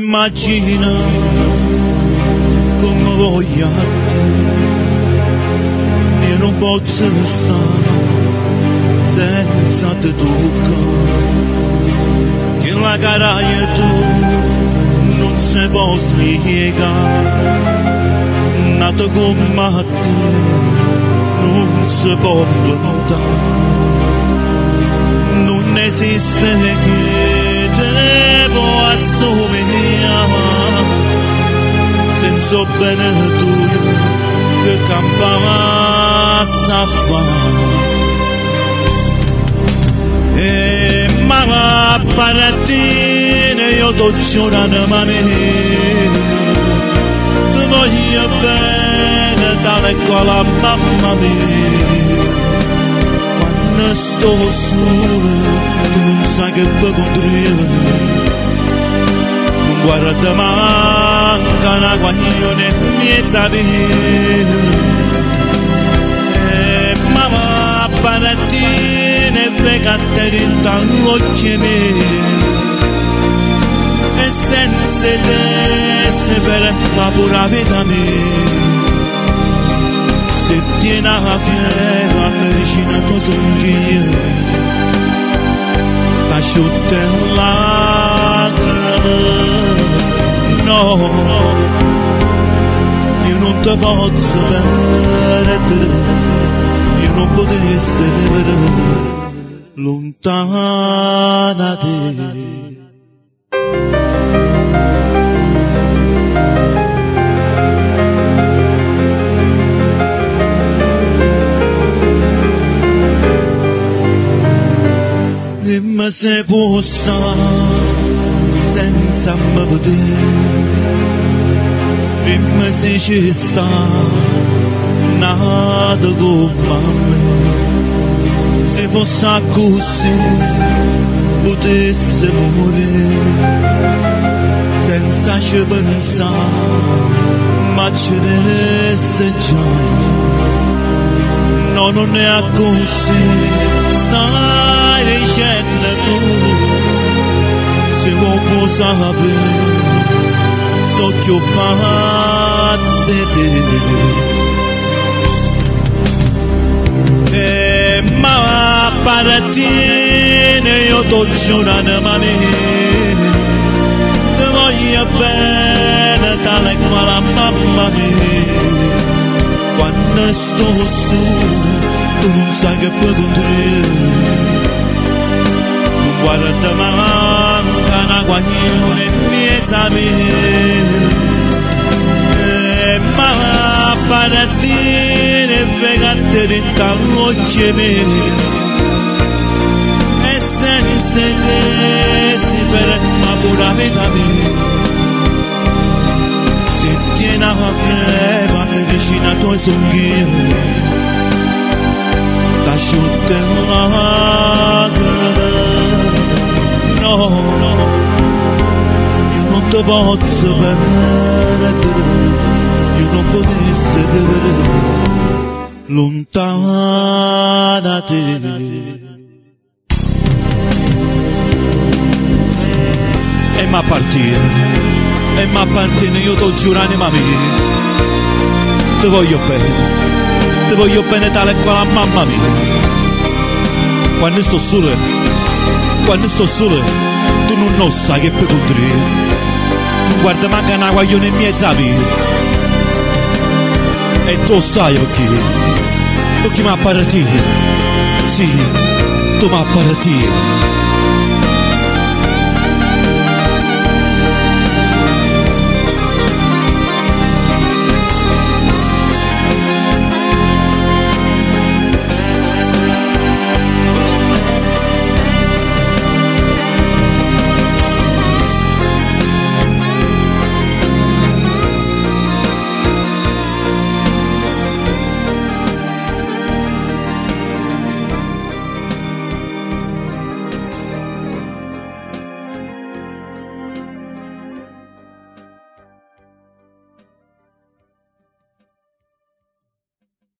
Immagina come voglio a te, io non posso stare senza te toccare, che la caraglia tu non si può spiegare, nato come a te non si può inventare, non esiste che te può assomigliare, senza bene tu che campava a fare. E ma paratine io t'ho giurato ma me ti voglio bene tale quale a mamma mia, quando sto solo tu non sai che puoi costruire, non guarda manca una guaglione mezza vita. E mamma paratine peccate dall'occhio mio, e senza te si ferma pure la vita mia, se tieni la fiera medicina tua songhia, t'asciutta lacrime, no, io non ti posso perdere, io non potessi vivere lontana da te. Dimmi se può stare senza me vedere, dimmi se ci sta nato come me, se fosse così potesse morire senza ci pensare, ma ce ne se già, no non è così, stai dicendo tu, se vuoi sapere, so che ho pazzo te. Ma paratine io t'ho giurato ma me ti voglio bene tale quale a mamma mia, quando sto su tu non sai che puoi costruire, non guarda manca una guaglione mezza mia. Ma paratine peccate dall'occhio mio, e senza te si ferma pure la vita mia, se tieni la fiera medicina tua songhia, t'asciutta lacrime, no, io non ti posso perdere, io non potessi vivere lontana da te. E ma partire io t'ho giurato ma mia, ti voglio bene tale quale a mamma mia, quando sto solo tu non sai che puoi costruire, guarda manca una guaglione mezza vita. E tu sai perché mi apparatini, sì, tu mi apparatini.